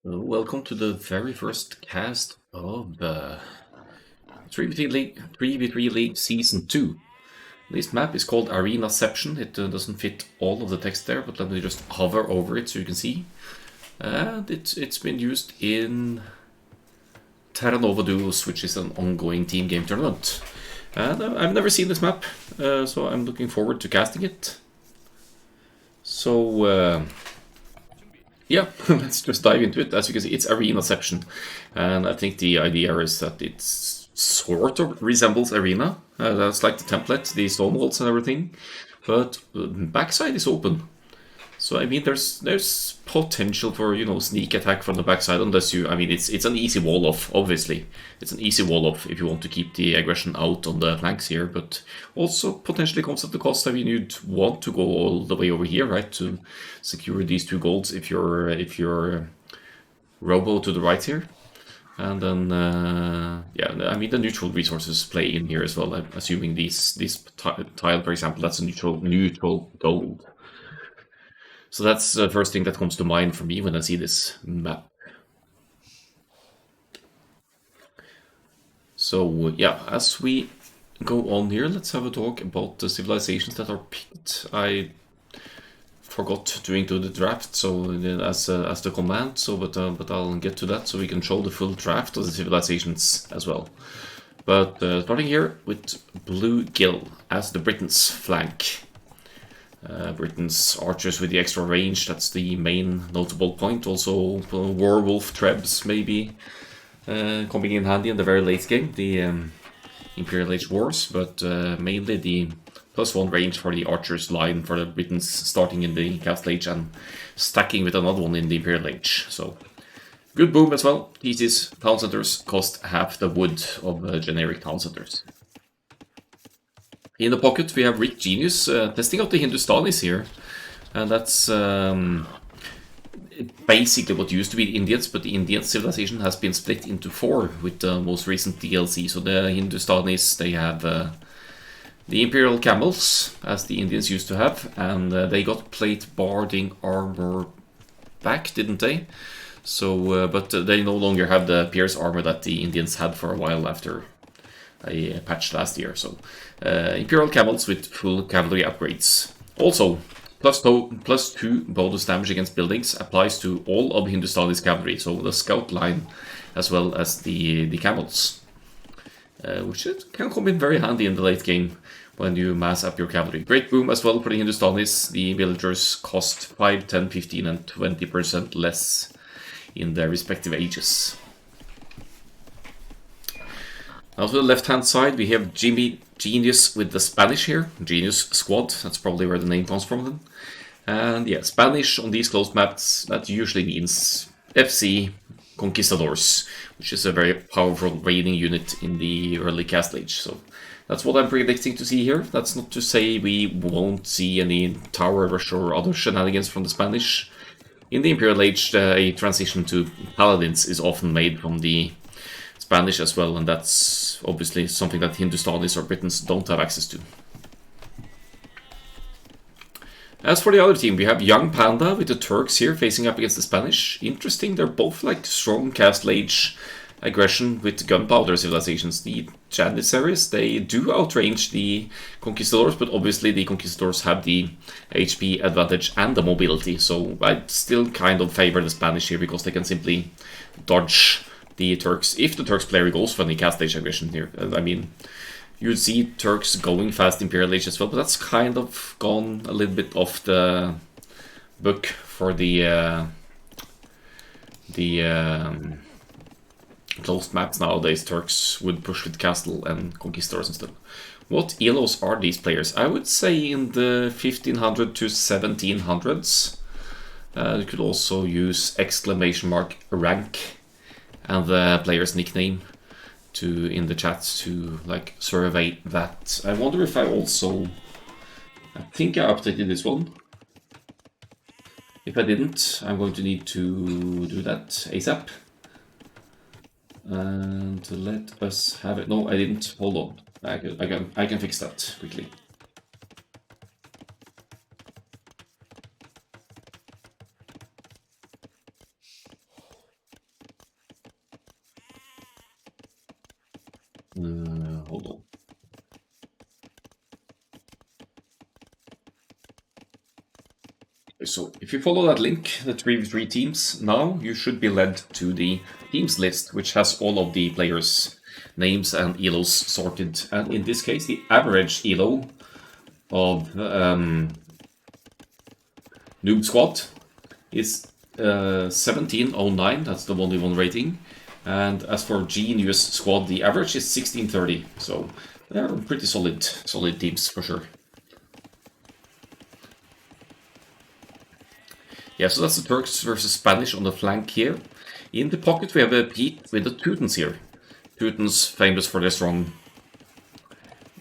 Welcome to the very first cast of 3v3 League Season 2. This map is called Arenaception. It doesn't fit all of the text there, but let me just hover over it so you can see. And it's been used in Terra Nova Duos, which is an ongoing team game tournament. And I've never seen this map, so I'm looking forward to casting it. So, yeah, let's just dive into it. As you can see, it's Arenaception. And I think the idea is that it sort of resembles Arena. That's like the template, the stone walls and everything. But the backside is open. So I mean, there's potential for sneak attack from the backside, unless it's an easy wall off. Obviously, it's an easy wall off if you want to keep the aggression out on the flanks here. But also potentially comes at the cost. I mean, you'd want to go all the way over here, right, to secure these two golds if you're robo to the right here. And then, yeah, I mean, the neutral resources play in here as well. I'm assuming this tile, for example, that's a neutral gold. So that's the first thing that comes to mind for me when I see this map. So yeah, as we go on here, let's have a talk about the civilizations that are picked. I forgot to include the draft, so as the command. So, but I'll get to that so we can show the full draft of the civilizations as well. But starting here with Blue Gill as the Britons flank. Britain's archers with the extra range, that's the main notable point. Also, Werewolf Trebs maybe coming in handy in the very late game, the Imperial Age Wars, but mainly the +1 range for the archers line for the Britons starting in the Castle Age and stacking with another one in the Imperial Age. So, good boom as well. Theses town centers cost half the wood of generic town centers. In the pocket, we have Rick Genius testing out the Hindustanis here. And that's basically what used to be the Indians, but the Indian civilization has been split into 4 with the most recent DLC. So the Hindustanis, they have the Imperial Camels, as the Indians used to have, and they got plate barding armor back, didn't they? So, but they no longer have the pierce armor that the Indians had for a while after a patch last year. So Imperial Camels with full cavalry upgrades. Also, +2 bonus damage against buildings applies to all of Hindustani's cavalry, so the scout line as well as the camels. Which can come in very handy in the late game when you mass up your cavalry. Great boom as well for the Hindustanis. The villagers cost 5, 10, 15 and 20% less in their respective ages. Now to the left-hand side, we have Jimmy Genius with the Spanish here. NoobsQad, that's probably where the name comes from then. And yeah, Spanish on these closed maps, that usually means FC Conquistadors, which is a very powerful raiding unit in the early Castle Age. So that's what I'm predicting to see here. That's not to say we won't see any tower rush or other shenanigans from the Spanish. In the Imperial Age, a transition to Paladins is often made from the Spanish as well, and that's obviously something that Hindustanis or Britons don't have access to. As for the other team, we have Young Panda with the Turks here facing up against the Spanish. Interesting, they're both like strong Castle Age aggression with gunpowder civilizations. The Janissaries, they do outrange the Conquistadors, but obviously the Conquistadors have the HP advantage and the mobility, so I'd still kind of favor the Spanish here because they can simply dodge the Turks, if the Turks player goes for any Castle Age aggression here. I mean, you'd see Turks going fast Imperial Age as well, but that's kind of gone a little bit off the book for the closed maps nowadays. Turks would push with Castle and Conquistadors and stuff. What elos are these players? I would say in the 1500 to 1700s. You could also use !rank and the player's nickname in the chat to like survey that. I wonder if I think I updated this one. If I didn't, I'm going to need to do that ASAP. And let us have it. No, I didn't. Hold on. I can fix that quickly. Hold on. So if you follow that link, the 3v3 teams, now you should be led to the teams list, which has all of the players' names and elos sorted. And in this case, the average elo of NoobsQad is 1709, that's the 1v1 rating. And as for Genius Squad, the average is 1630. So they're pretty solid teams for sure. Yeah, so that's the Turks versus Spanish on the flank here. In the pocket we have a Pete with the Teutons here. Teutons famous for their strong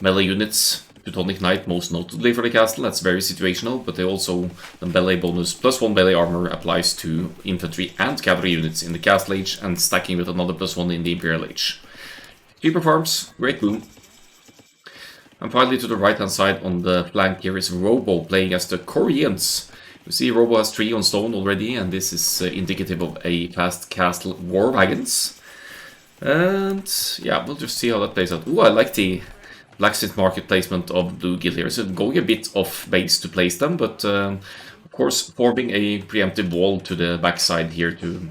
melee units. Teutonic Knight most notably for the castle, that's very situational, but they also, the melee bonus +1 melee armor applies to infantry and cavalry units in the Castle Age and stacking with another +1 in the Imperial Age. Cheaper farms, great boom. And finally to the right hand side on the flank here is Robo playing as the Koreans. You see Robo has 3 on stone already, and this is indicative of a fast castle war wagons. And yeah, we'll just see how that plays out. Ooh, I like the blacksmith market placement of Blue Gill here. So going a bit off base to place them, but of course forming a preemptive wall to the backside here to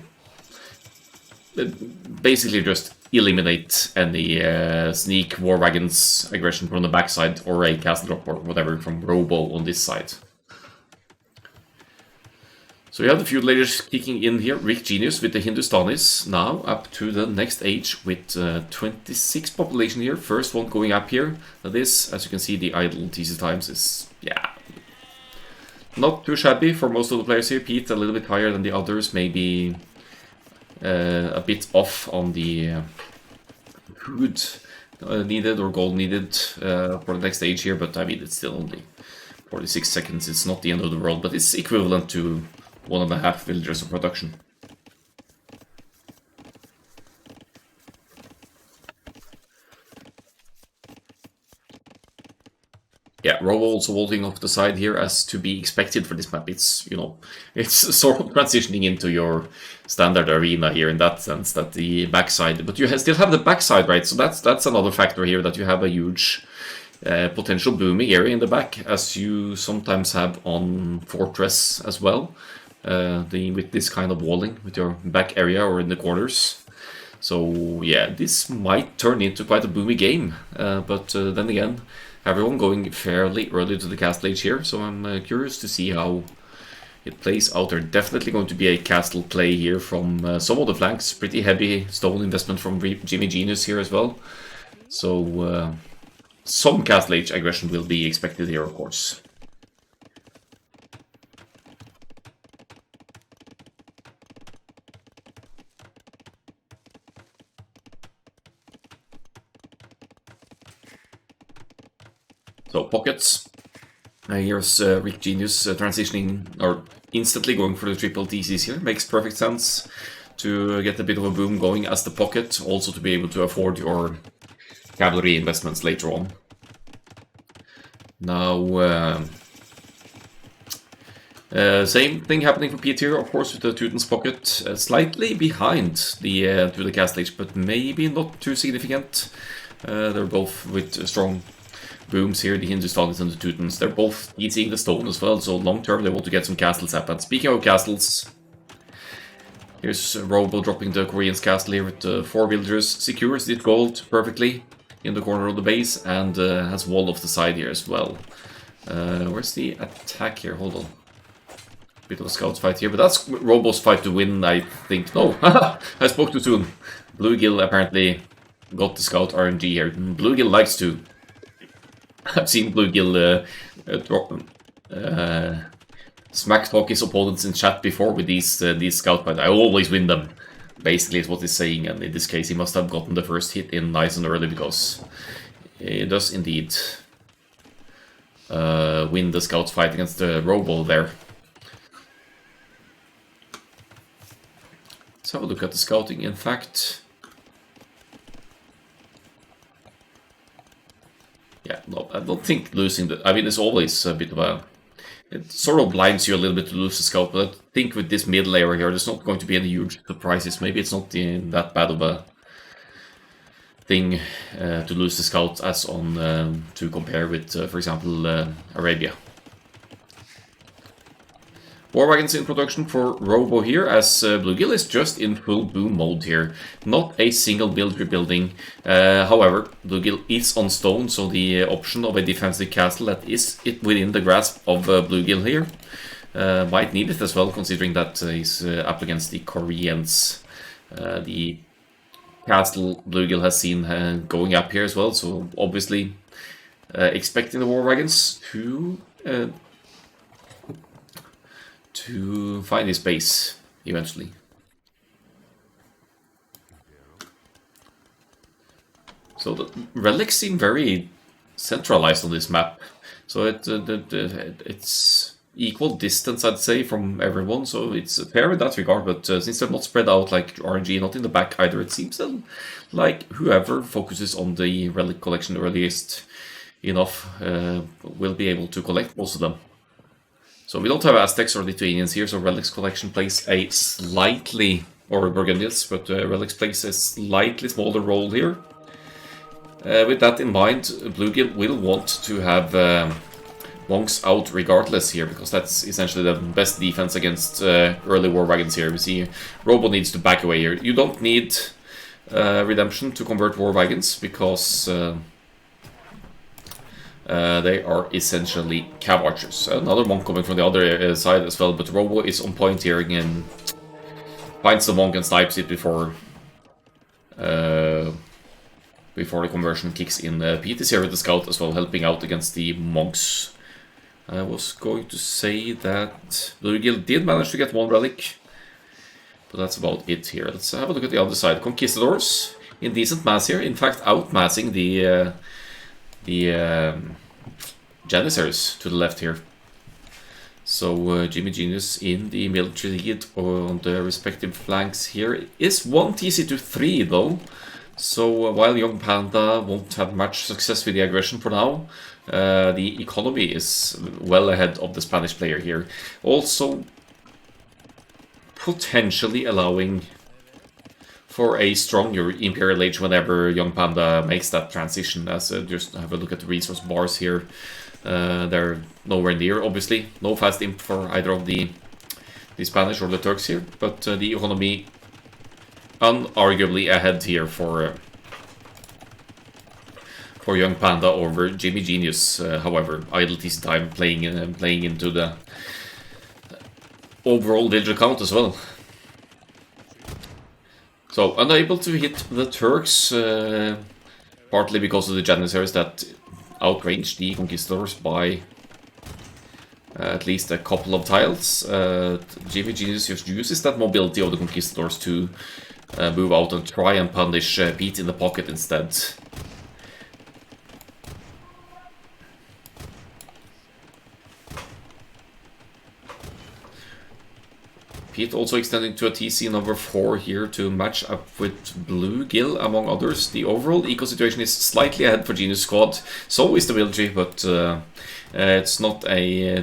basically just eliminate any sneak war wagons aggression from the backside or a castle drop or whatever from Robo on this side. So you have the feudal leaders kicking in here. Rick Genius with the Hindustanis now up to the next age with 26 population here. First one going up here. That is, as you can see, the idle TC times is, yeah, not too shabby for most of the players here. Pete a little bit higher than the others, maybe a bit off on the food needed or gold needed for the next stage here. But I mean, it's still only 46 seconds. It's not the end of the world, but it's equivalent to 1.5 villagers of production. Yeah, Robo also vaulting off the side here as to be expected for this map. It's, you know, it's sort of transitioning into your standard arena here in that sense, that the backside, but you still have the backside, right? So that's another factor here, that you have a huge potential booming area in the back, as you sometimes have on Fortress as well. With this kind of walling with your back area or in the corners. So yeah, this might turn into quite a boomy game, but then again, everyone going fairly early to the castle age here, so I'm curious to see how it plays out. There's definitely going to be a castle play here from some of the flanks. Pretty heavy stone investment from Jimmy Genius here as well. So some castle age aggression will be expected here, of course. So pockets. Here's Rick Genius transitioning, or instantly going for the triple TCs here. Makes perfect sense to get a bit of a boom going as the pocket, also to be able to afford your cavalry investments later on. Now, same thing happening for Pete here, of course, with the Teutons pocket, slightly behind the to the castle age, but maybe not too significant. They're both with strong booms here, the Hindustanis and the Teutons. They're both eating the stone as well, so long term they want to get some castles up. And speaking of castles, here's Robo dropping the Korean's castle here with 4 villagers, secures this gold perfectly in the corner of the base, and has wall off the side here as well. Where's the attack here? Hold on. Bit of a scouts fight here, but that's Robo's fight to win, I think. No, I spoke too soon. Bluegill apparently got the scout RNG here. Bluegill likes to. I've seen Bluegill smack talk his opponents in chat before with these scout fights. I always win them, basically is what he's saying, and in this case he must have gotten the first hit in nice and early, because he does indeed win the scouts fight against the Robo there. Let's have a look at the scouting, in fact. Yeah, no, I don't think losing the... I mean, it's always a bit of a... It sort of blinds you a little bit to lose the scout, but I think with this mid layer here, there's not going to be any huge surprises. Maybe it's not that bad of a thing to lose the scouts as on to compare with, for example, Arabia. War wagons in production for Robo here, as Bluegill is just in full boom mode here. Not a single build rebuilding. However, Bluegill is on stone, so the option of a defensive castle that is within the grasp of Bluegill here might need it as well, considering that he's up against the Koreans. The castle Bluegill has seen going up here as well, so obviously expecting the war wagons to find his base eventually. So the relics seem very centralized on this map, so it's equal distance, I'd say, from everyone, so it's fair in that regard, but since they're not spread out like RNG, not in the back either, it seems like whoever focuses on the relic collection earliest enough will be able to collect most of them. So we don't have Aztecs or Lithuanians here, so relics collection plays a slightly, or Burgundians, but relics plays a slightly smaller role here. With that in mind, Bluegill will want to have monks out regardless here, because that's essentially the best defense against early war wagons here. We see Robo needs to back away here. You don't need Redemption to convert war wagons, because they are essentially cav archers. Another monk coming from the other side as well, but Robo is on point here and finds the monk and snipes it before the conversion kicks in. Pete is here with the scout as well, helping out against the monks. I was going to say that Bluegill did manage to get one relic, but that's about it here. Let's have a look at the other side. Conquistadors in decent mass here, in fact outmassing the Janissaries to the left here. So Jimmy Genius in the military lead on the respective flanks here. Is 1 TC to 3 though, so while Young Panda won't have much success with the aggression for now, the economy is well ahead of the Spanish player here. Also potentially allowing for a stronger Imperial Age whenever Young Panda makes that transition. As just have a look at the resource bars here. They're nowhere near, obviously. No fast imp for either of the Spanish or the Turks here, but the economy unarguably ahead here for Young Panda over Jimmy Genius. However, idle TC time playing into the overall digital count as well. So, unable to hit the Turks, partly because of the Janissaries that outrange the Conquistadors by at least a couple of tiles. Jimmy Genius just uses that mobility of the Conquistadors to move out and try and punish Pete in the pocket instead. Pete also extending to a TC number 4 here to match up with Bluegill, among others. The overall eco situation is slightly ahead for NoobsQad, so is the military, but it's not a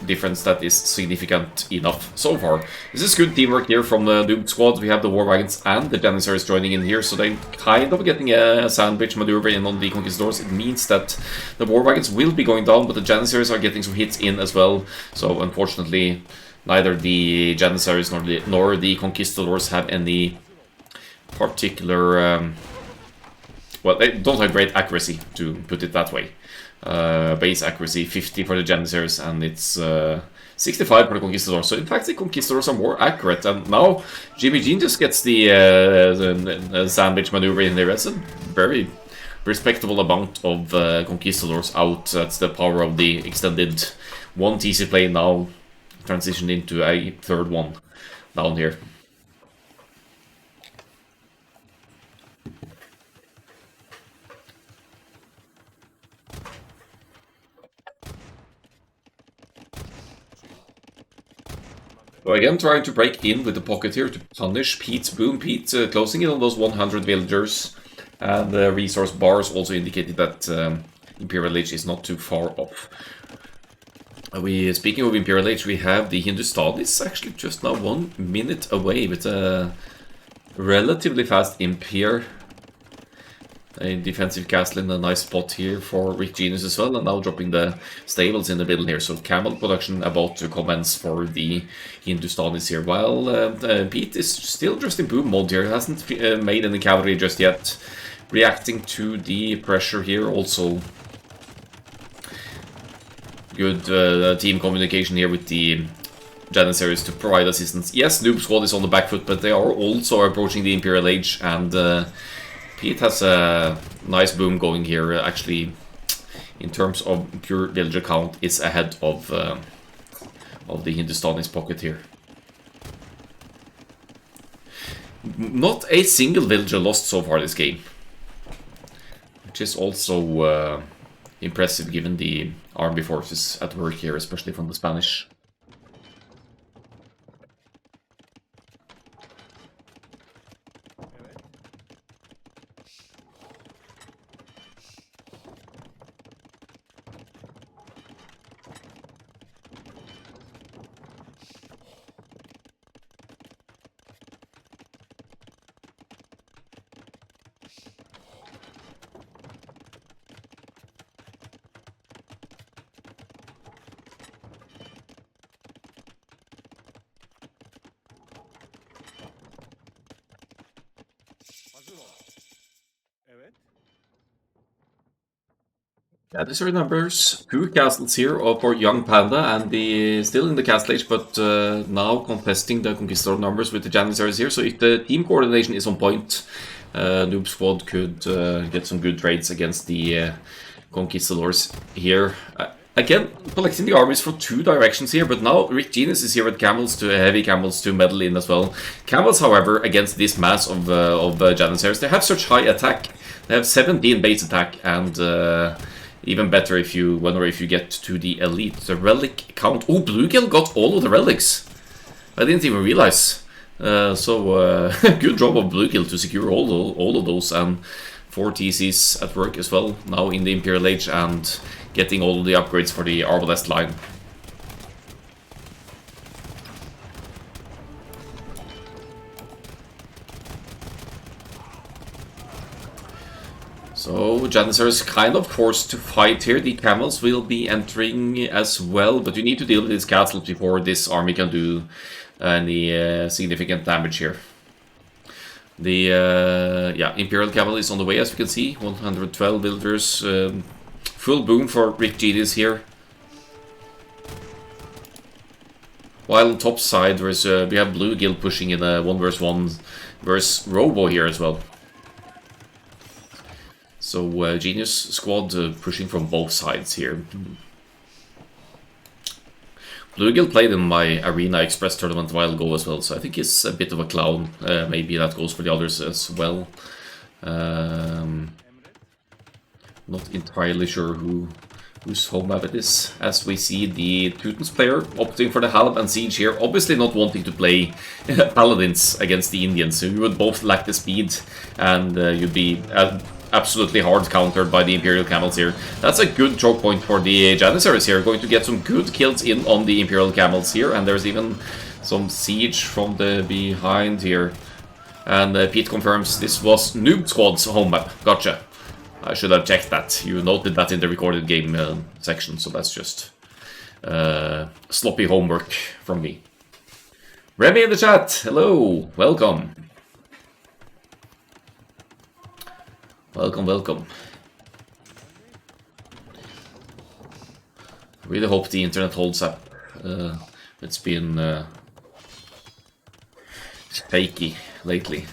difference that is significant enough so far. This is good teamwork here from the NoobsQad. We have the war wagons and the Janissaries joining in here, so they're kind of getting a sandwich maneuver in on the Conquistadors. It means that the war wagons will be going down, but the Janissaries are getting some hits in as well, so unfortunately neither the Janissaries nor the Conquistadors have any particular... well, they don't have great accuracy, to put it that way. Base accuracy 50 for the Janissaries, and it's 65 for the Conquistadors. So in fact the Conquistadors are more accurate, and now Jimmy Jean just gets the sandwich maneuver in there. That's a very respectable amount of Conquistadors out. That's the power of the extended 1 TC play now transitioned into a third one down here. So again, trying to break in with the pocket here to punish Pete's boom. Pete closing in on those 100 villagers, and the resource bars also indicated that Imperial Age is not too far off. Speaking of Imperial Age, we have the Hindustanis actually just now 1 minute away with a relatively fast imp here. a defensive castle in a nice spot here for Rick Genius as well, and now dropping the stables in the middle here. So camel production about to commence for the Hindustanis here, while Pete is still just in boom mode here, hasn't made any cavalry just yet. Reacting to the pressure here, also good team communication here with the Janissaries to provide assistance. Yes, NoobsQad is on the back foot, but they are also approaching the Imperial Age, and Pete has a nice boom going here. Actually, in terms of pure villager count, it's ahead of the Hindustani's pocket here. Not a single villager lost so far this game, which is also impressive given the army forces at work here, especially from the Spanish. Yeah, these are numbers. 2 castles here for Young Panda, and the still in the castle age, but now contesting the Conquistador numbers with the Janissaries here. So if the team coordination is on point, NoobsQad could get some good trades against the Conquistadors here. Again, collecting the armies from 2 directions here, but now Rick Genius is here with camels, to heavy camels to meddle in as well. Camels, however, against this mass of Janissaries, they have such high attack. They have 17 base attack, and even better if you get to the elite. The relic count. Oh, Bluegill got all of the relics. I didn't even realize. Good job of Bluegill to secure all of those, and 4 TCs at work as well now in the Imperial Age, and getting all of the upgrades for the Arbalest line. So Janissaries kind of forced to fight here. The camels will be entering as well, but you need to deal with these castles before this army can do any significant damage here. The Imperial Camel is on the way, as you can see. 112 villagers. Full boom for Rick Genius here. While on top side, we have Bluegill pushing in a 1 vs 1 versus Robo here as well. So Genius Squad pushing from both sides here. Bluegill played in my Arena Express tournament a while ago as well, so I think he's a bit of a clown. Maybe that goes for the others as well. Not entirely sure whose home map it is, as we see the Teutons player opting for the Halab and Siege here, obviously not wanting to play Paladins against the Indians, so you would both lack the speed, and you'd be absolutely hard countered by the Imperial Camels here. That's a good choke point for the Janissaries here, going to get some good kills in on the Imperial Camels here, and there's even some siege from the behind here. And Pete confirms this was NoobsQad's home map. Gotcha. I should have checked that. You noted that in the recorded game section, so that's just sloppy homework from me. Remy in the chat, hello, welcome. Welcome. Really hope the internet holds up. It's been shaky lately.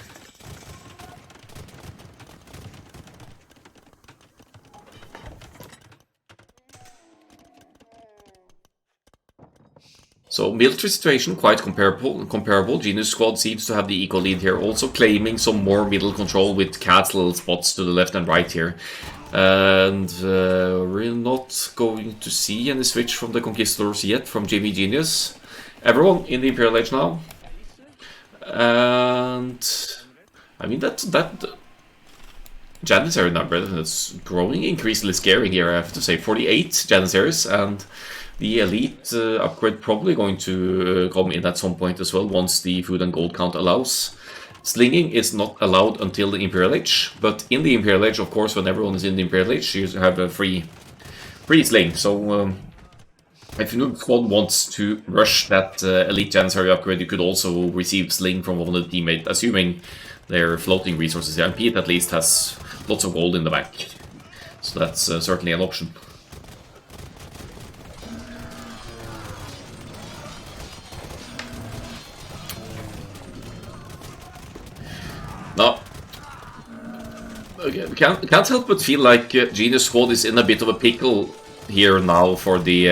So military situation quite comparable. Genius Squad seems to have the eco lead here, also claiming some more middle control with castle spots to the left and right here. And we're not going to see any switch from the Conquistadors yet from Jimmy Genius. Everyone in the Imperial Age now. And I mean that Janissary number that's growing increasingly scary here, I have to say. 48 Janissaries, and the elite upgrade probably going to come in at some point as well, once the food and gold count allows. Slinging is not allowed until the Imperial Age, but in the Imperial Age, of course, when everyone is in the Imperial Age, you have a free sling. So if NoobsQad wants to rush that Elite Janissary upgrade, you could also receive sling from one of the teammates, assuming they're floating resources. And Pete at least has lots of gold in the bank, so that's certainly an option. Now, okay, can't help but feel like Genius Squad is in a bit of a pickle here now for the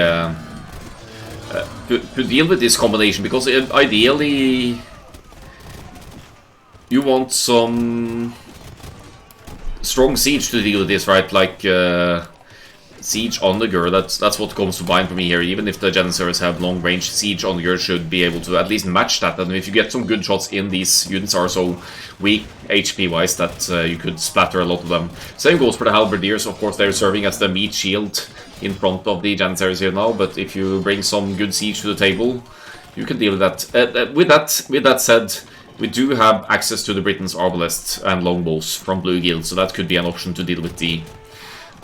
to deal with this combination, because ideally you want some strong siege to deal with this, right? Like siege Onagir, that's what comes to mind for me here. Even if the Janissaries have long range, siege Onagir should be able to at least match that. And if you get some good shots in, these units are so weak HP wise that you could splatter a lot of them. Same goes for the Halberdiers. Of course, they're serving as the meat shield in front of the Janissaries here now, but if you bring some good siege to the table, you can deal with that. With that said, we do have access to the Britain's Arbalests and Longbows from Blue Guild, so that could be an option to deal with the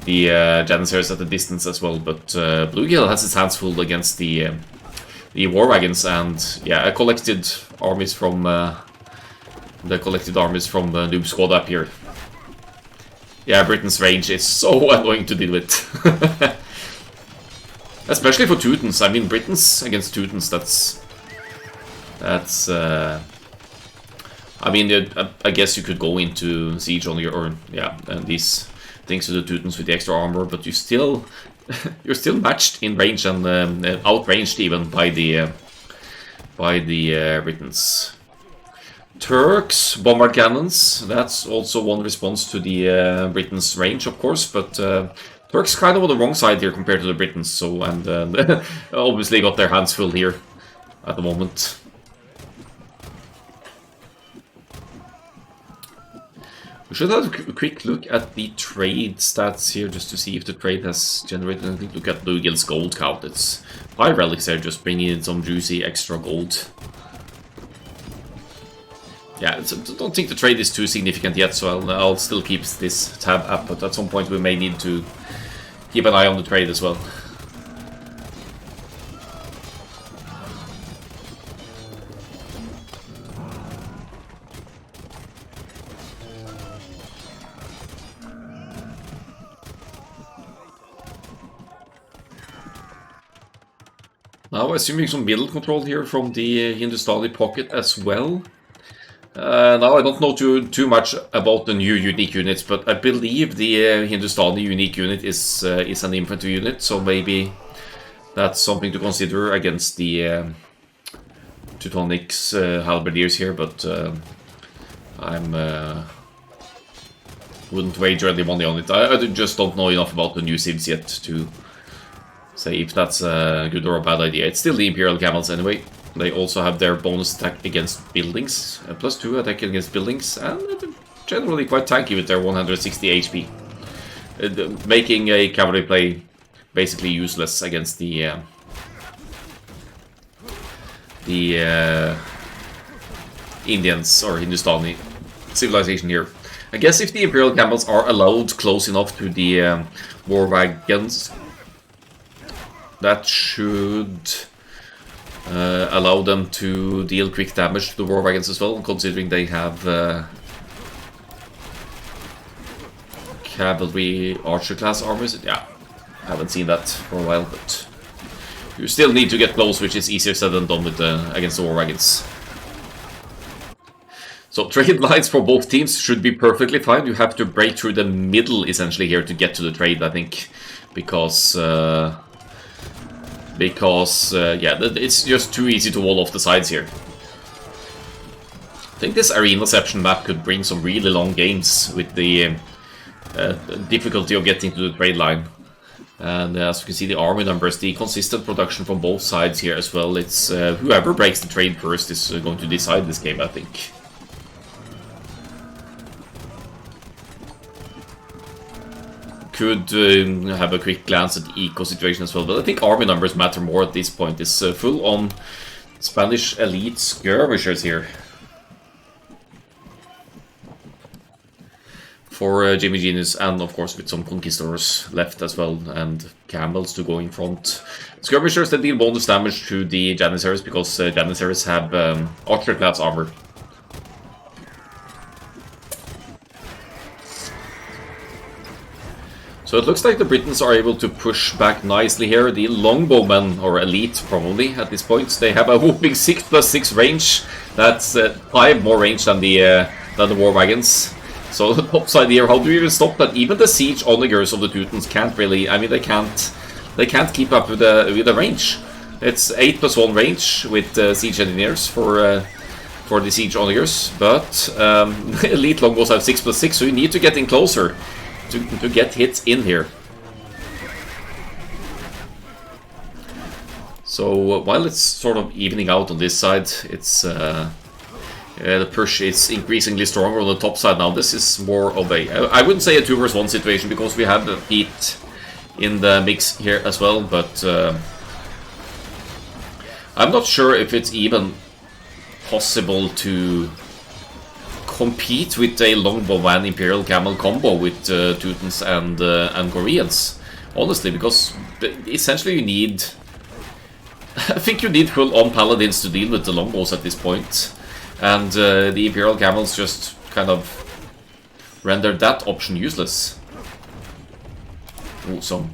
Janissaries at a distance as well. But Blue Guild has its hands full against the War Wagons, and yeah, a collected armies from NoobsQad up here. Yeah, Britain's range is so annoying to deal with. Especially for Teutons. I mean, Britons against Teutons, that's I mean, I guess you could go into siege on your, or yeah, and these things to the Teutons with the extra armor, but you still, you're still matched in range and outranged even by the Britons. Turks, bombard cannons. That's also one response to the Britons' range, of course, but Turks kind of on the wrong side here compared to the Britons, so, and obviously got their hands full here at the moment. We should have a quick look at the trade stats here, just to see if the trade has generated anything. Look at Blue Guild's gold count. It's 5 relics there, just bringing in some juicy extra gold. Yeah, I don't think the trade is too significant yet, so I'll still keep this tab up, but at some point we may need to keep an eye on the trade as well. Now, assuming some middle control here from the Hindustani pocket as well. Now, I don't know too much about the new unique units, but I believe the Hindustani unique unit is an infantry unit, so maybe that's something to consider against the Teutonics halberdiers here, but wouldn't wager any money on it. I just don't know enough about the new civs yet to say if that's a good or a bad idea. It's still the Imperial Camels anyway. They also have their bonus attack against buildings, +2 attack against buildings, and they're generally quite tanky with their 160 HP. Making a cavalry play basically useless against the Indians or Hindustani civilization here. I guess if the Imperial Camels are allowed close enough to the war wagons, that should allow them to deal quick damage to the war wagons as well, considering they have cavalry archer class armors. Yeah, haven't seen that for a while, but you still need to get close, which is easier said than done with against the war wagons. So trade lines for both teams should be perfectly fine. You have to break through the middle essentially here to get to the trade, I think, because yeah, it's just too easy to wall off the sides here. I think this Arenaception map could bring some really long games with the difficulty of getting to the trade line. And as you can see, the army numbers, the consistent production from both sides here as well. It's whoever breaks the trade first is going to decide this game, I think. Could have a quick glance at the eco situation as well, but I think army numbers matter more at this point. It's full on Spanish elite skirmishers here. for Jimmy Genius, and of course with some Conquistadors left as well, and Campbells to go in front. Skirmishers that deal bonus damage to the Janissaries, because Janissaries have Archer class armor. So it looks like the Britons are able to push back nicely here. The Longbowmen, or Elite probably at this point, they have a whooping 6+6 range. That's 5 more range than the War Wagons. So the top side here, how do we even stop that? Even the Siege Onagers of the Teutons can't really, I mean they can't keep up with the range. It's 8+1 range with Siege Engineers for the Siege Onagers, but Elite Longbows have 6+6, so you need to get in closer to get hits in here. So while it's sort of evening out on this side, it's the push is increasingly stronger on the top side now. This is more of a, I wouldn't say a 2 vs 1 situation, because we have the Pete in the mix here as well, but I'm not sure if it's even possible to compete with a Longbowman Imperial Camel combo with Teutons and Koreans, honestly, because essentially you need, I think you need full-on Paladins to deal with the Longbows at this point, and the Imperial Camels just kind of render that option useless. Oh, some.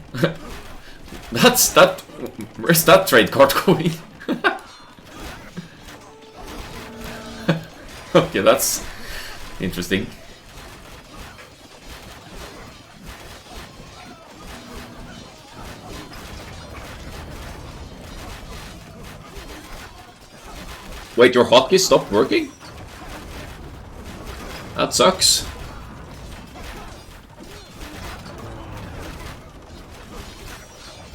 Where's that trade card going? Okay, that's interesting. Wait, your hotkey stopped working? That sucks.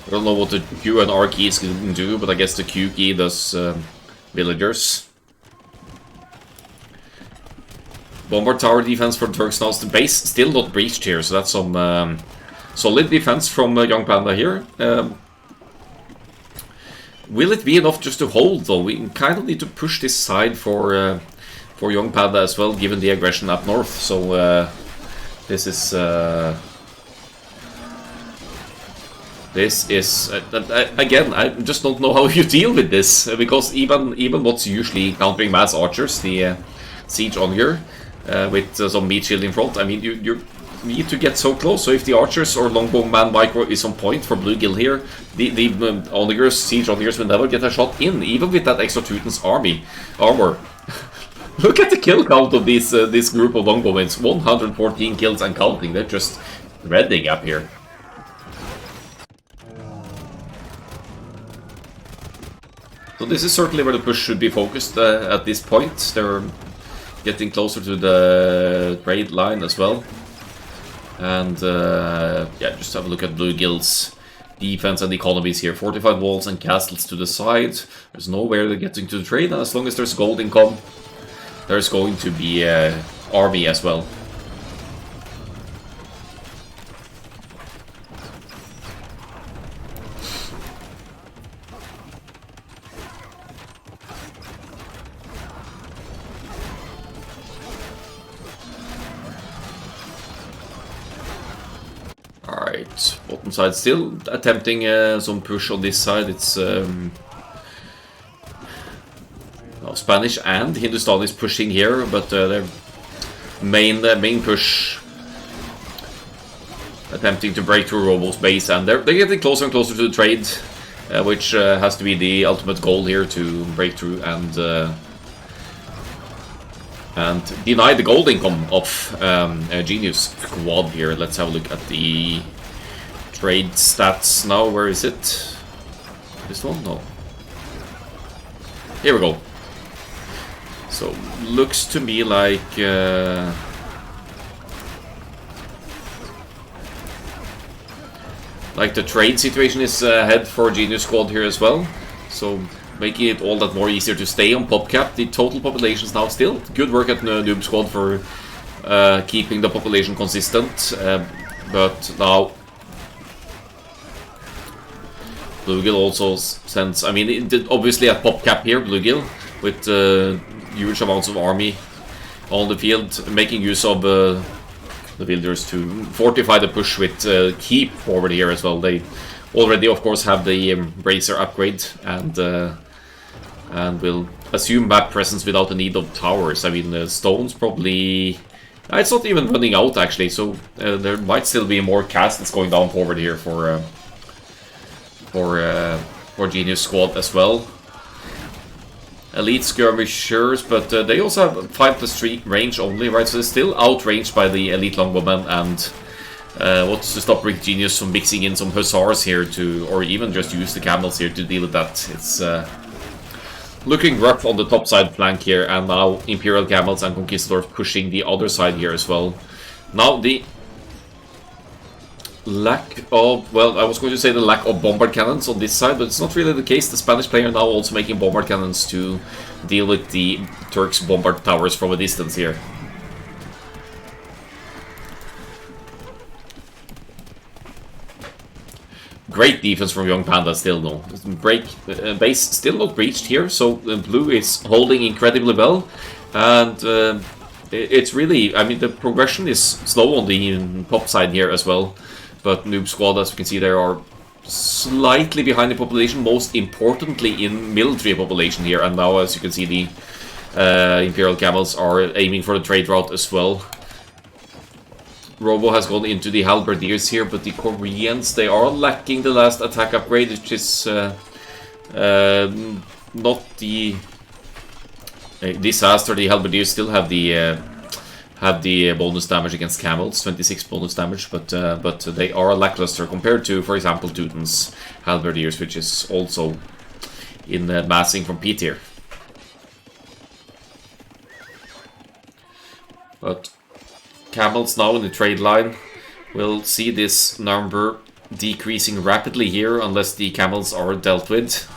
I don't know what the Q and R keys can do, but I guess the Q key does villagers. Bombard tower defense for Turks now. The base still not breached here, so that's some solid defense from Young Panda here. Will it be enough just to hold, though? We kind of need to push this side for Young Panda as well, given the aggression up north. So this is again, I just don't know how you deal with this, because even what's usually countering mass archers, the Siege Onager, with some meat shield in front, I mean, you need to get so close. So if the archers or Longbowman micro is on point for Bluegill here, the Onagers, Siege Onagers will never get a shot in, even with that extra Teuton's armor. Look at the kill count of this group of Longbowmen. 114 kills and counting. They're just redding up here. So this is certainly where the push should be focused at this point. They're getting closer to the trade line as well. And yeah, just have a look at Bluegill's defense and economies here. Fortified walls and castles to the side. There's nowhere they're getting to the trade, and as long as there's gold income, there's going to be army as well. Alright, bottom side still attempting some push on this side. It's Spanish and Hindustan is pushing here, but their main push attempting to break through Robo's base, and they're getting closer and closer to the trade, which has to be the ultimate goal here, to break through and deny the gold income of Genius Squad here. Let's have a look at the trade stats now. Where is it? This one? No. Here we go. So, looks to me like the trade situation is ahead for Genius Squad here as well. So, making it all that more easier to stay on PopCap. The total population is now still. Good work at NoobsQad for keeping the population consistent. But now Bluegill also sends, I mean, obviously at PopCap here, Bluegill, with huge amounts of army on the field, making use of the villagers to fortify the push with keep forward here as well. They already, of course, have the Bracer upgrade and will assume map presence without the need of towers. I mean, stones probably... it's not even running out, actually, so there might still be more castles going down forward here for Genius Squad as well. Elite skirmishers, but they also have 5+3 range only, right? So they're still outranged by the elite longbowmen, and what's to stop Rick Genius from mixing in some hussars here to, or even just use the camels here to deal with that. It's looking rough on the top side flank here, and now Imperial Camels and Conquistadors pushing the other side here as well. Now the lack of, well, I was going to say the lack of bombard cannons on this side, but it's not really the case. The Spanish player now also making bombard cannons to deal with the Turks' bombard towers from a distance here. Great defense from Young Panda still, though. Base still not breached here, so Blue is holding incredibly well. And it's really, I mean, the progression is slow on the top side here as well. But NoobsQad, as you can see, they are slightly behind the population, most importantly in military population here. And now, as you can see, the Imperial Camels are aiming for the trade route as well. Robo has gone into the Halberdiers here, but the Koreans, they are lacking the last attack upgrade, which is not the disaster. The Halberdiers still have the bonus damage against camels, 26 bonus damage, but they are lackluster compared to, for example, Teuton's Halberdiers, which is also in massing from P tier. But camels now in the trade line will see this number decreasing rapidly here unless the camels are dealt with.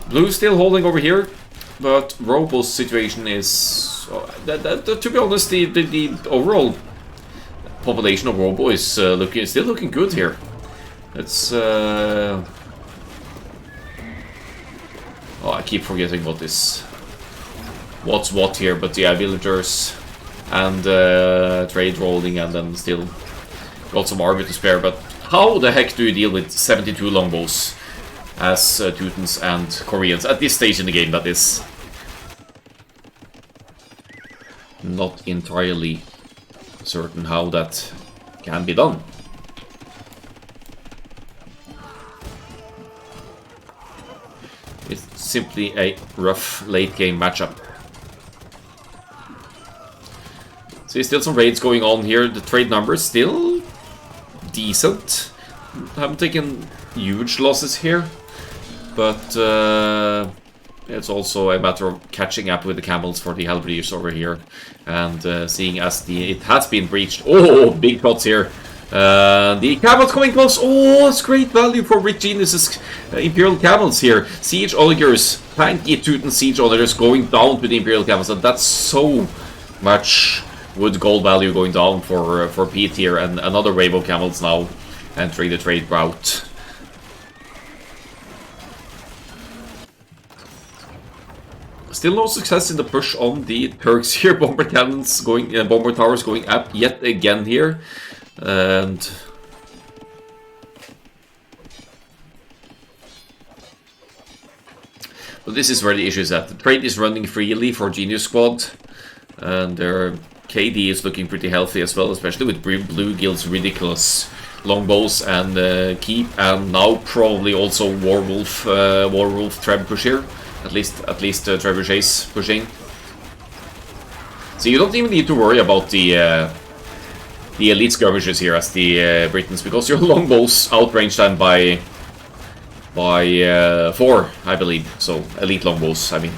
Blue still holding over here, but Robo's situation is... to be honest, the overall population of Robo is still looking good here. It's... oh, I keep forgetting what's what here, but yeah, villagers and trade rolling, and then still got some army to spare. But how the heck do you deal with 72 longbows as Teutons and Koreans at this stage in the game? That is not entirely certain how that can be done. It's simply a rough late game matchup. So still some raids going on here. The trade numbers still decent. Haven't taken huge losses here, but it's also a matter of catching up with the camels for the Halberdiers over here, and seeing as it has been breached. Oh, big pots here. The camels coming close. Oh, it's great value for Rick Genius's Imperial Camels here. Siege Oligers, tanky Teuton Siege Oligers going down to the Imperial Camels, and that's so much wood gold value going down for P tier, and another wave of camels now entering the trade route. Still no success in the push on the Turks here. Bomber cannons going, bomber towers going up yet again here, and but this is where the issue is at. The trade is running freely for Genius Squad, and their KD is looking pretty healthy as well, especially with Blue Guild's ridiculous longbows and keep, and now probably also Warwolf Treb push here. At least Trebuchet's pushing. So you don't even need to worry about the elite skirmishers here as the Britons, because your longbows outrange them by 4, I believe. So elite longbows, I mean.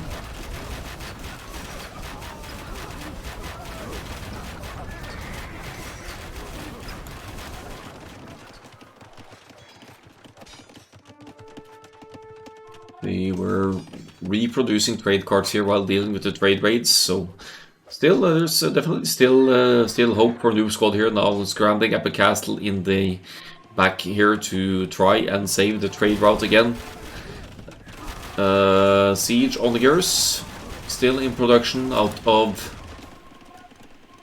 We were reproducing trade cards here while dealing with the trade raids, so still there's definitely still hope for NoobsQad here. Now scrambling up a castle in the back here to try and save the trade route again. Siege Onagers still in production out of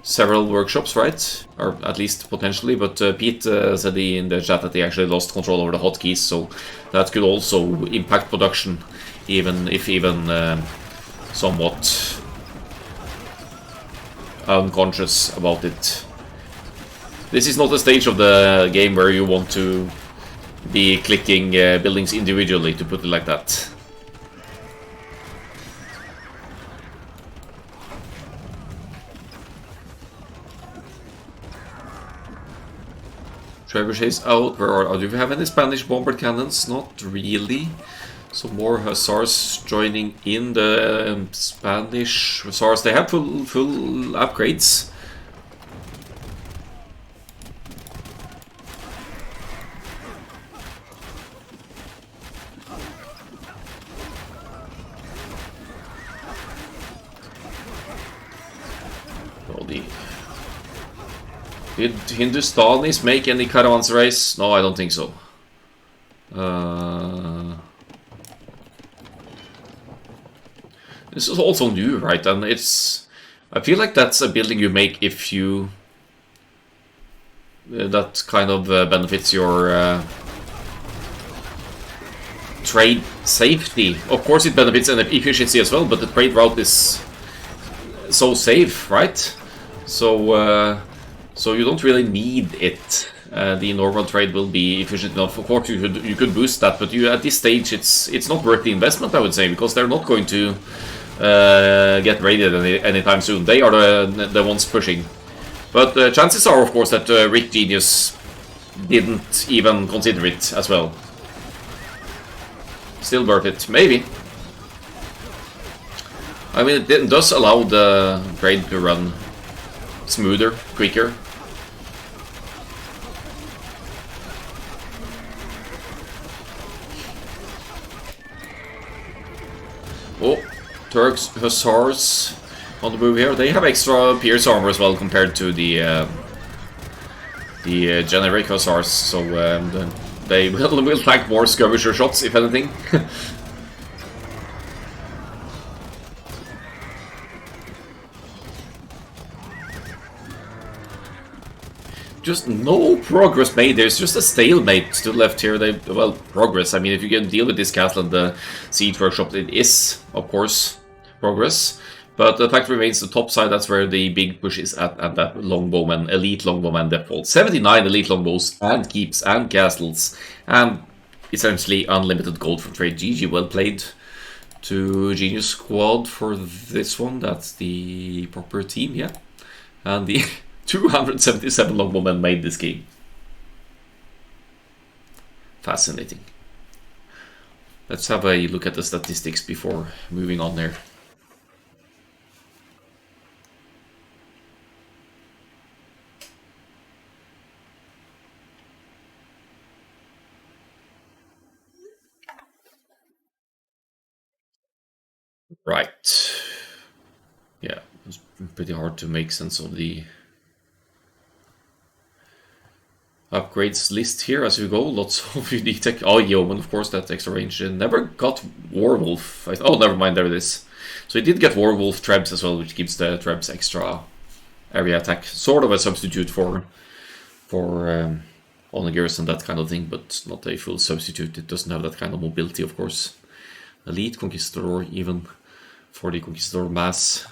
several workshops, right? Or at least potentially, but Pete said in the chat that he actually lost control over the hotkeys, so that could also impact production, even somewhat unconscious about it. This is not a stage of the game where you want to be clicking buildings individually, to put it like that. Trebuchets out. Where do you have any Spanish bomber cannons? Not really. So more hussars joining in. The Spanish hussars, they have full upgrades. Did Hindustanis make any caravans? No, I don't think so. This is also new, right? And it's... I feel like that's a building you make if you... that kind of benefits your trade safety. Of course it benefits efficiency as well, but the trade route is so safe, right? So you don't really need it. The normal trade will be efficient enough. Of course, you could boost that, but at this stage, it's not worth the investment, I would say, because they're not going to get raided anytime soon. They are the ones pushing. But chances are, of course, that Rick Genius didn't even consider it as well. Still worth it, maybe. I mean, it does allow the trade to run smoother, quicker. Oh, Turks Hussars on the move here. They have extra pierce armor as well compared to the generic Hussars, so they will tank more skirmisher shots, if anything. Just no progress made. There's just a stalemate to the left here. Well, progress. I mean, if you can deal with this castle and the siege workshop, it is, of course, progress. But the fact remains, the top side, that's where the big push is at, and that longbowman, elite longbowman default. 79 elite longbows, and keeps, and castles, and essentially unlimited gold for trade. GG, well played to Genius Squad for this one. That's the proper team, yeah. And the 277 longbowmen made this game. Fascinating. Let's have a look at the statistics before moving on there. Right. Yeah, it's pretty hard to make sense of the upgrades list here as we go. Lots of unique tech. Oh, Yeoman, of course, that extra range. Never got Warwolf. Oh, never mind, there it is. So he did get Warwolf Trebs as well, which gives the Trebs extra area attack. Sort of a substitute for Onagers and that kind of thing, but not a full substitute. It doesn't have that kind of mobility, of course. Elite Conquistador, even for the Conquistador mass.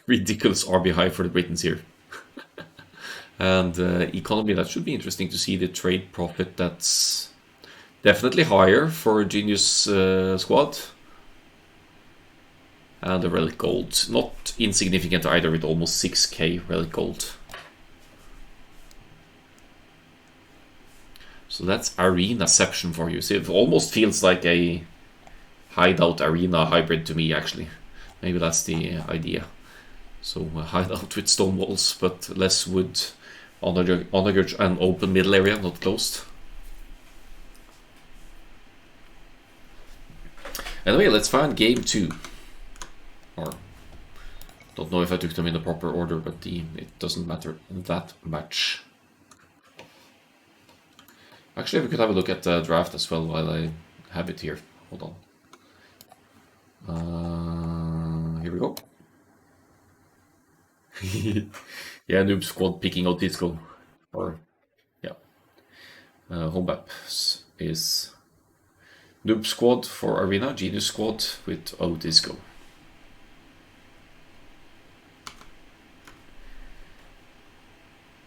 Ridiculous RB high for the Britons here. And economy, that should be interesting to see the trade profit. That's definitely higher for Genius Squad. And the relic gold, not insignificant either, with almost 6k relic gold. So that's Arenaception for you. So it almost feels like a hideout arena hybrid to me, actually. Maybe that's the idea. So a hideout with stone walls, but less wood. Onagers and open middle area, not closed. Anyway, let's find game 2. Or, don't know if I took them in the proper order, but it doesn't matter that much. Actually, we could have a look at the draft as well while I have it here. Hold on. Here we go. Yeah, NoobsQad picking out Disco. Or, yeah. Home map is NoobsQad for Arena, Genius Squad with Disco.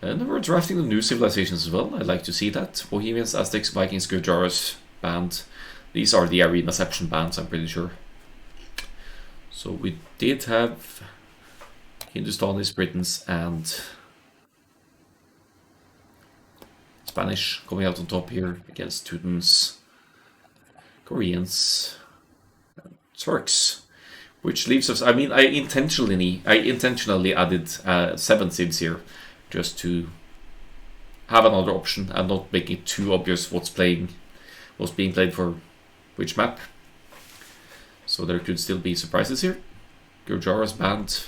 And we're drafting the new civilizations as well. I'd like to see that. Bohemians, Aztecs, Vikings, Gujaras band. These are the Arenaception bands, I'm pretty sure. So we did have Hindustanis, Britons, and Spanish coming out on top here against Teutons, Koreans, Turks. Which leaves us, I mean, I intentionally added 7 civs here just to have another option and not make it too obvious what's being played for which map. So there could still be surprises here. Gurjara's banned.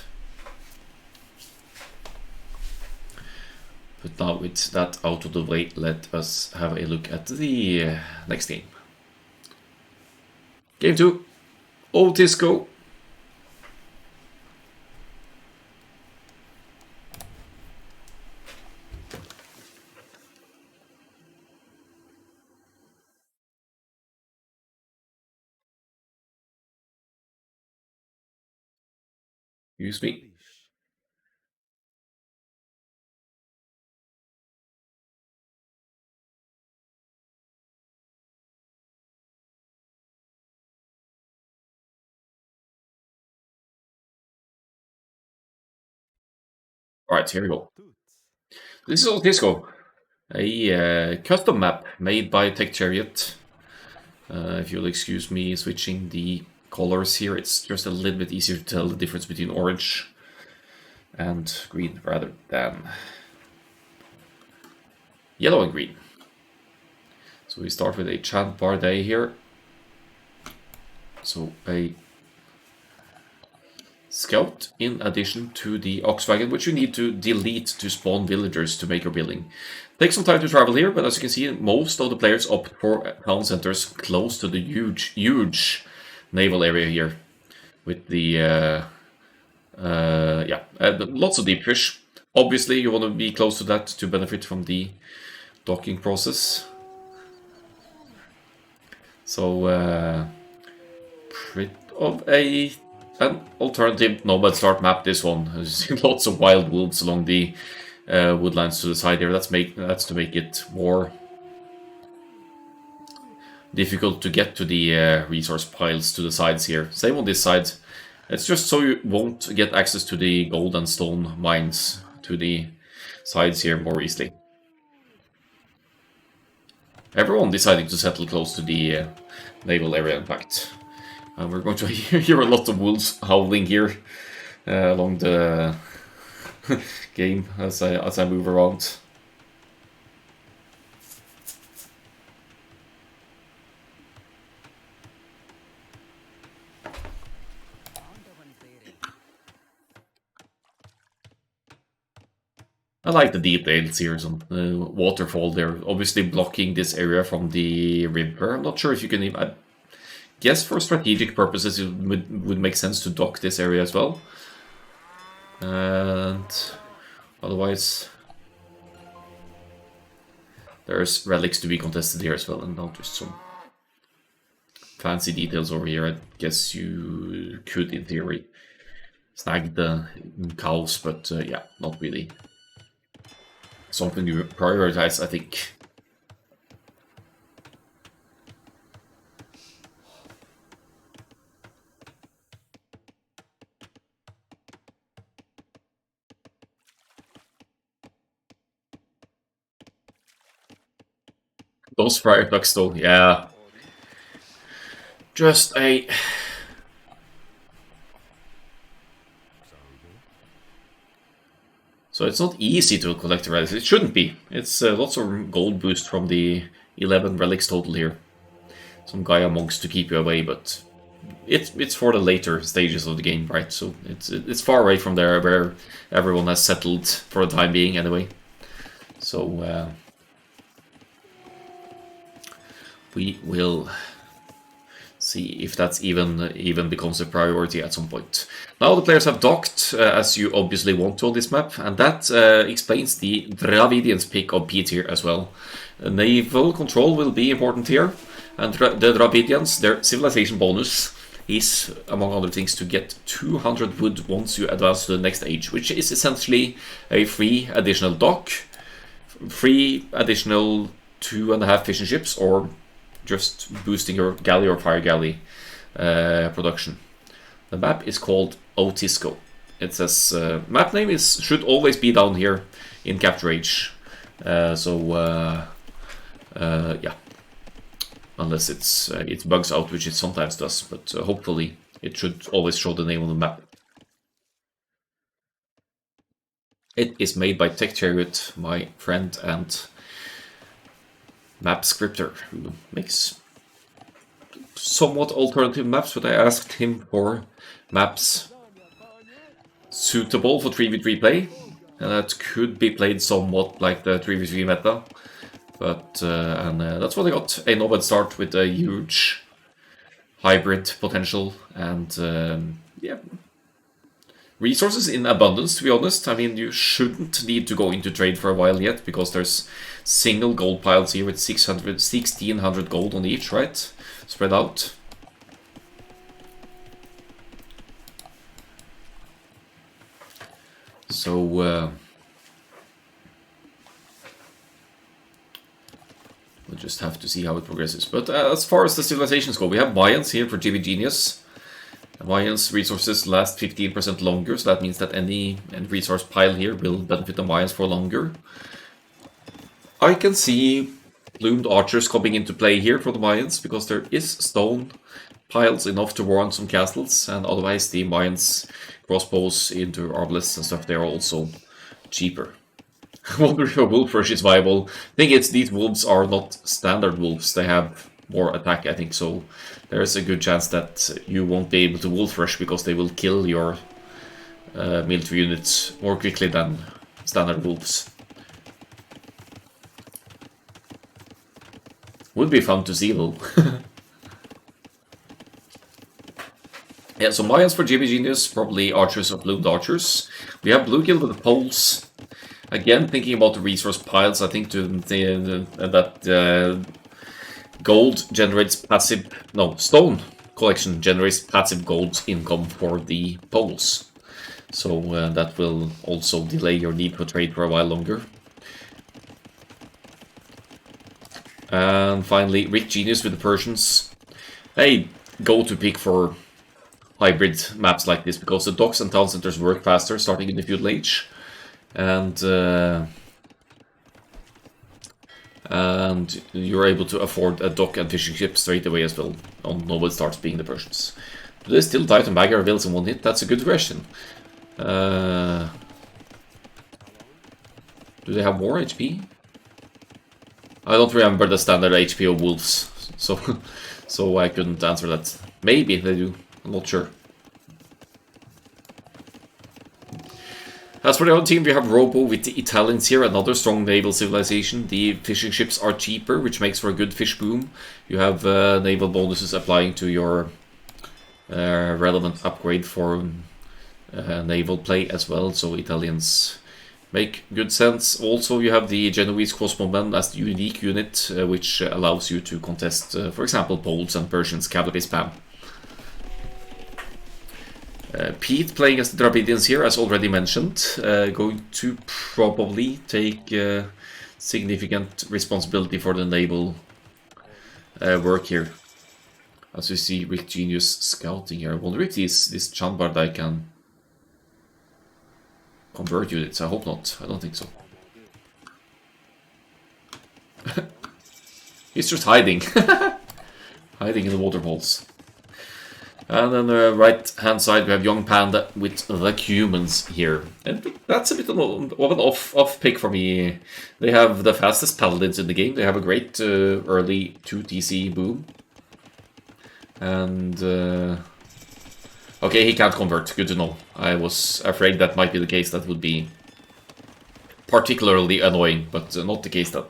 But now with that out of the way, let us have a look at the next game. Game 2, Old Disco. Excuse me. Alright, here we go. This is Old Disco, a custom map made by Tech Chariot. If you'll excuse me switching the colors here, it's just a little bit easier to tell the difference between orange and green rather than yellow and green. So we start with a Chant Barday here. So a scout in addition to the ox wagon, which you need to delete to spawn villagers to make your building. Takes some time to travel here, but as you can see, most of the players opt for town centers close to the huge naval area here, with the lots of deep fish. Obviously, you want to be close to that to benefit from the docking process. So, bit of an alternative nomad start map. This one has lots of wild wolves along the woodlands to the side here. That's to make it more difficult to get to the resource piles to the sides here. Same on this side. It's just so you won't get access to the gold and stone mines to the sides here more easily. Everyone deciding to settle close to the naval area, in fact. And we're going to hear a lot of wolves howling here along the game as I move around. I like the details here, some waterfall there, obviously blocking this area from the river. I'm not sure if you can even... I guess for strategic purposes it would make sense to dock this area as well. And otherwise, there's relics to be contested here as well, and not just some fancy details over here. I guess you could, in theory, snag the cows, but yeah, not really something you prioritize, I think. Those friar ducks though, yeah. Just a... So it's not easy to collect the relics. It shouldn't be. It's lots of gold boost from the 11 relics total here. Some Gaia monks to keep you away, but it's for the later stages of the game, right? So it's far away from there where everyone has settled for the time being anyway. So we will See if that's even becomes a priority at some point. Now the players have docked, as you obviously want to on this map, and that explains the Dravidians pick of Pete here as well. Naval control will be important here, and the Dravidians, their civilization bonus is, among other things, to get 200 wood once you advance to the next age, which is essentially a free additional dock, free additional 2.5 fishing ships, or just boosting your galley or fire galley production. The map is called Otisco. It says map name should always be down here in Capture Age. Yeah, unless it bugs out, which it sometimes does, but hopefully it should always show the name on the map. It is made by Tech Chariot, my friend and map scripter, who makes somewhat alternative maps, but I asked him for maps suitable for 3v3 play, and that could be played somewhat like the 3v3 meta. But that's what I got. A Nomad start with a huge hybrid potential and yeah, resources in abundance, to be honest. I mean, you shouldn't need to go into trade for a while yet, because there's single gold piles here with 1600 gold on each, right? Spread out. So, we'll just have to see how it progresses. But as far as the civilizations go, we have Mayans here for GB Genius. Mayans resources last 15% longer, so that means that any resource pile here will benefit the Mayans for longer. I can see plumed archers coming into play here for the Mayans, because there is stone piles enough to warrant some castles, and otherwise the Mayans crossbows into arbalists and stuff, they're also cheaper. I wonder if a wolf rush is viable. I think it's these wolves are not standard wolves, they have more attack, I think, so there's a good chance that you won't be able to wolf rush, because they will kill your military units more quickly than standard wolves. Would be fun to see though. Yeah, so Mayans for GB Genius, probably archers or plumed archers. We have Bluegill with the poles. Again, thinking about the resource piles, I think that gold generates passive, no, stone collection generates passive gold income for the poles. So that will also delay your need for trade for a while longer. And finally, Rick Genius with the Persians. They go to pick for hybrid maps like this, because the docks and town centers work faster starting in the feudal age. And you're able to afford a dock and fishing ship straight away as well, on Nobel starts being the Persians. Do they still die to Magyar Wills in one hit? That's a good question. Do they have more HP? I don't remember the standard HP of wolves, so I couldn't answer that. Maybe they do, I'm not sure. As for the other team, we have Robo with the Italians here, another strong naval civilization. The fishing ships are cheaper, which makes for a good fish boom. You have naval bonuses applying to your relevant upgrade for naval play as well, so Italians make good sense. Also, you have the Genoese crossbowmen as the unique unit, which allows you to contest, for example, Poles and Persians cavalry spam. Pete playing as the Dravidians here, as already mentioned, going to probably take significant responsibility for the naval work here. As you see, Rick Genius scouting here. I wonder if this Chanbardai can convert units. I hope not. I don't think so. He's just hiding. Hiding in the waterfalls. And on the right-hand side, we have Young Panda with the humans here. And that's a bit of an off pick for me. They have the fastest paladins in the game. They have a great early 2TC boom. And... okay, he can't convert. Good to know. I was afraid that might be the case. That would be particularly annoying, but not the case that...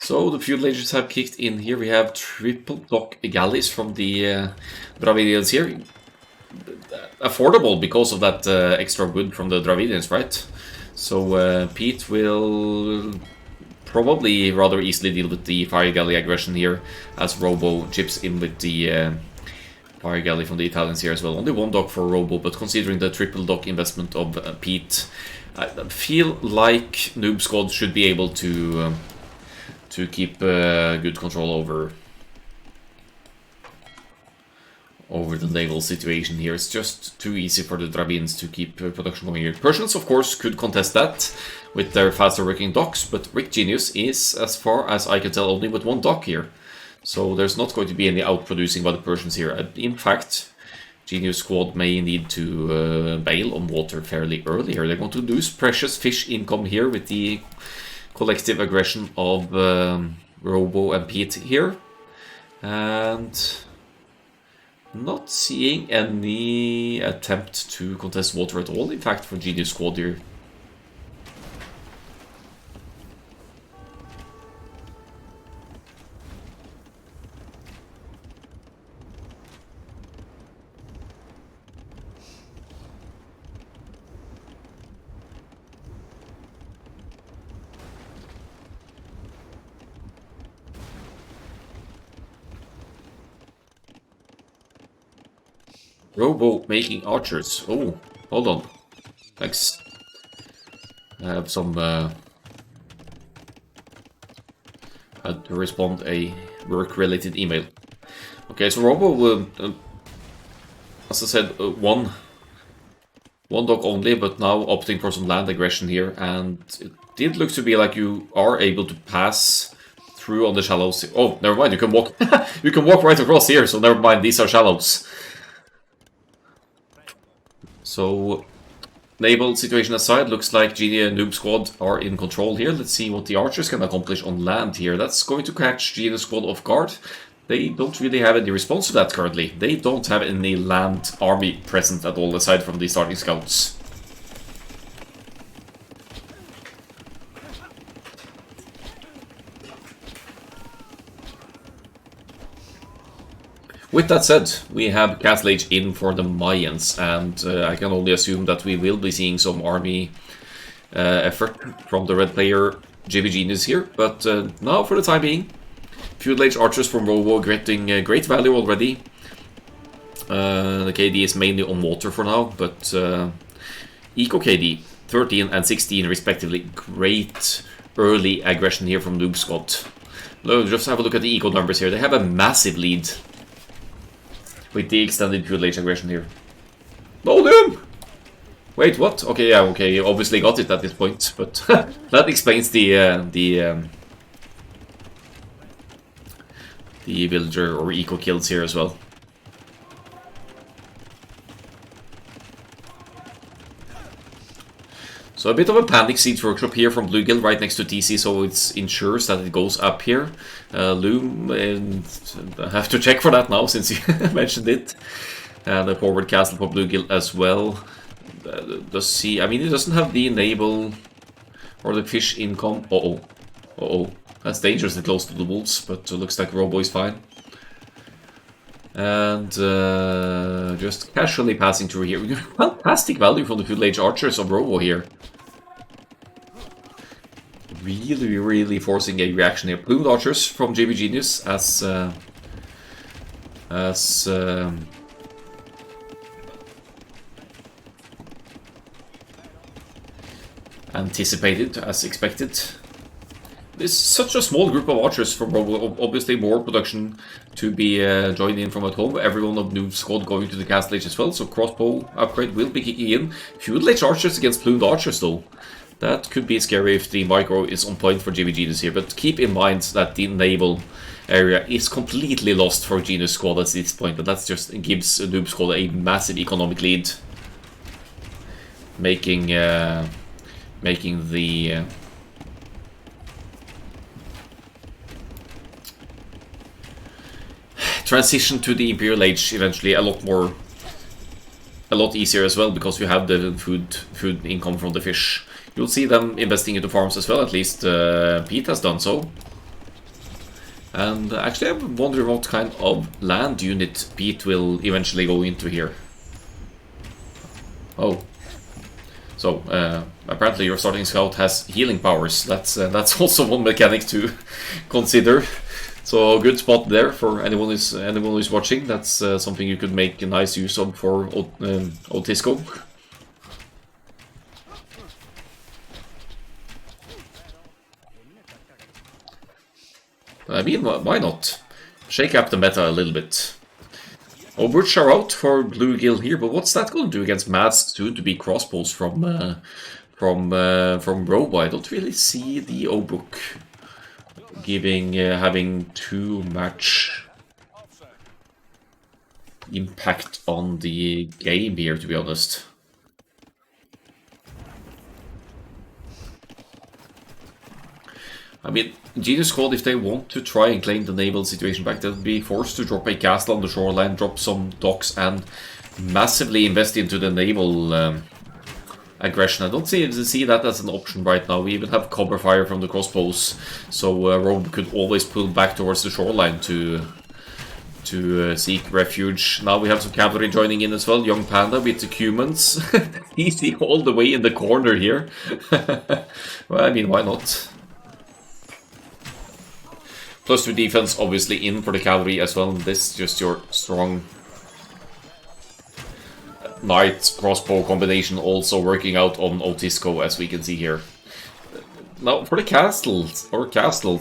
So the feudal agents have kicked in here. We have triple dock galleys from the Dravidians here. Affordable because of that extra wood from the Dravidians, right? So Pete will probably rather easily deal with the fire galley aggression here, as Robo chips in with the fire galley from the Italians here as well. Only one dock for Robo, but considering the triple dock investment of Pete, I feel like NoobsQad should be able to keep good control over the naval situation here. It's just too easy for the Dravidians to keep production going here. Persians, of course, could contest that with their faster working docks, but Rick Genius is, as far as I can tell, only with one dock here. So there's not going to be any outproducing by the Persians here. In fact, Genius Squad may need to bail on water fairly early here. They're going to lose precious fish income here with the collective aggression of Robo and Pete here. And not seeing any attempt to contest water at all, in fact, for Genius Squad here. Robo making archers. Oh, hold on. Thanks. I have some... had to respond a work-related email. Okay, so Robo, as I said, one dock only, but now opting for some land aggression here, and it did look to be like you are able to pass through on the shallows. Oh, never mind, you can walk. You can walk right across here, so never mind, these are shallows. So, naval situation aside, looks like GD and NoobsQad are in control here. Let's see what the archers can accomplish on land here. That's going to catch GD Squad off guard. They don't really have any response to that currently. They don't have any land army present at all, aside from the starting scouts. With that said, we have Castle Age in for the Mayans, and I can only assume that we will be seeing some army effort from the red player JV Genius here. But now, for the time being, Feudal Age archers from Robo getting great value already. The KD is mainly on water for now, but Eco KD 13 and 16 respectively. Great early aggression here from NoobsQad. Just have a look at the Eco numbers here. They have a massive lead with the extended Feudal Age aggression here. No, Doom! Wait, what? Okay, yeah, okay, you obviously got it at this point, but that explains the villager or eco kills here as well. So a bit of a panic Siege Workshop here from Bluegill right next to TC, so it ensures that it goes up here. Loom, I have to check for that now since you mentioned it. And the forward castle for Bluegill as well. Does he? I mean, he doesn't have the enable or the fish income. Uh-oh. That's dangerously close to the wolves, but looks like Robo is fine. And just casually passing through here. We get fantastic value from the Feudal Age archers of Robo here. Really, really forcing a reaction here. Plumed archers from JB Genius as anticipated, as expected. There's such a small group of archers from Robo, obviously more production to be joined in from at home. Everyone of NoobsQad going to the Castle Age as well, so crossbow upgrade will be kicking in. Feudal Age archers against plumed archers though. That could be scary if the micro is on point for JV Genius here, but keep in mind that the naval area is completely lost for Genius Squad at this point, but that just gives NoobsQad a massive economic lead, making the transition to the Imperial Age eventually a lot easier as well, because you have the food income from the fish. You'll see them investing into farms as well, at least Pete has done so. And actually I'm wondering what kind of land unit Pete will eventually go into here. Oh. So, apparently your starting scout has healing powers. That's also one mechanic to consider. So good spot there for anyone who's watching. That's something you could make a nice use of for Otisco. I mean, why not? Shake up the meta a little bit. Overwatch are out for Bluegill here, but what's that going to do against Mad's soon-to-be crossbows from Robo? I don't really see the O-Book having too much impact on the game here, to be honest. I mean, NoobsQad, if they want to try and claim the naval situation back, they'll be forced to drop a castle on the shoreline, drop some docks, and massively invest into the naval aggression. I don't see that as an option right now. We even have cover fire from the crossbows, so Robe could always pull back towards the shoreline to seek refuge. Now we have some cavalry joining in as well. Young Panda with the Cumans. Easy all the way in the corner here. Well, I mean, why not? +2 defense, obviously, in for the cavalry as well. This is just your strong knight crossbow combination also working out on Otisco, as we can see here. Now, for the castles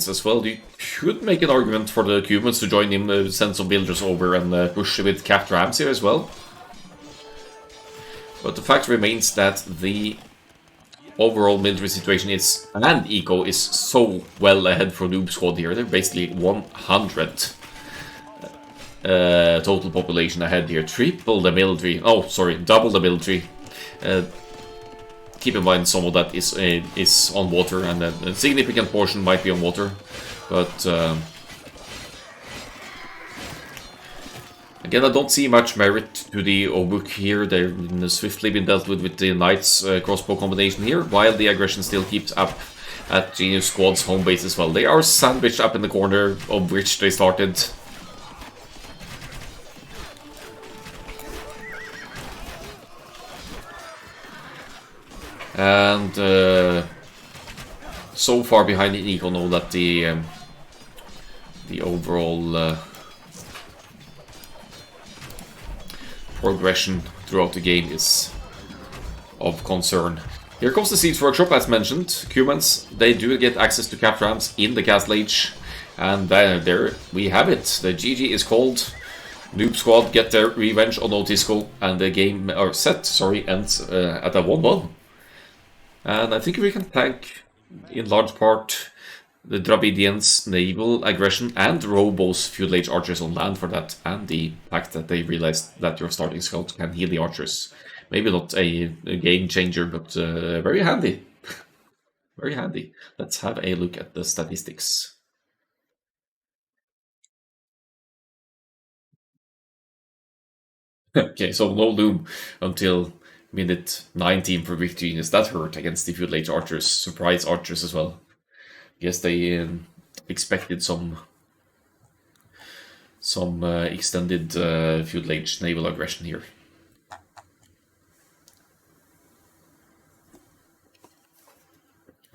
as well, you could make an argument for the Cumans to join in, send some villagers over and push with Cap Rams here as well. But the fact remains that the overall military situation is, and eco is so well ahead for NoobsQad here. They're basically 100 total population ahead here. Triple the military. Oh, sorry, double the military. Keep in mind some of that is on water, and a significant portion might be on water. But again, I don't see much merit to the O-Book here. They've swiftly been dealt with the Knights crossbow combination here, while the aggression still keeps up at NoobsQad's home base as well. They are sandwiched up in the corner of which they started. And so far behind in eco now that the overall progression throughout the game is of concern. Here comes the Siege Workshop, as mentioned. Cumans, they do get access to Cap Rams in the Castle Age. And there we have it. The GG is called. NoobsQad get their revenge on Otisco, and the game, or set, sorry, ends at a 1-1. And I think we can thank, in large part, the Dravidians' naval aggression and Robo's Feudal Age archers on land for that, and the fact that they realized that your starting scout can heal the archers. Maybe not a game changer, but very handy. Very handy. Let's have a look at the statistics. Okay, so no Loom until minute 19 for victory. Is that hurt against the Feudal Age archers? Surprise archers as well. Guess they expected some extended Feudal Age naval aggression here.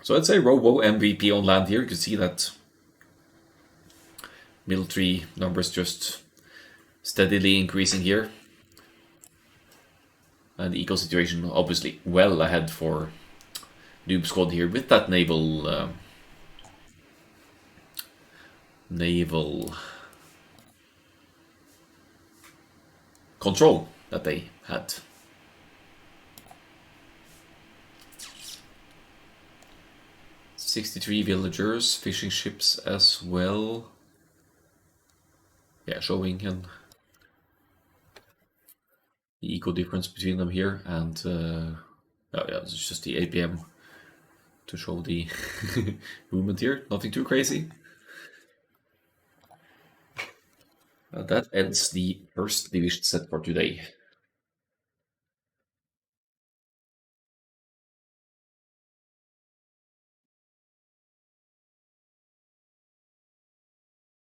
So I'd say Robo MVP on land here. You can see that military numbers just steadily increasing here. And the eco situation obviously well ahead for NoobsQad here with that naval control that they had. "63 villagers, fishing ships as well." Yeah, showing the eco difference between them here, and oh yeah, this is just the APM to show the movement here. Nothing too crazy. That ends the first division set for today.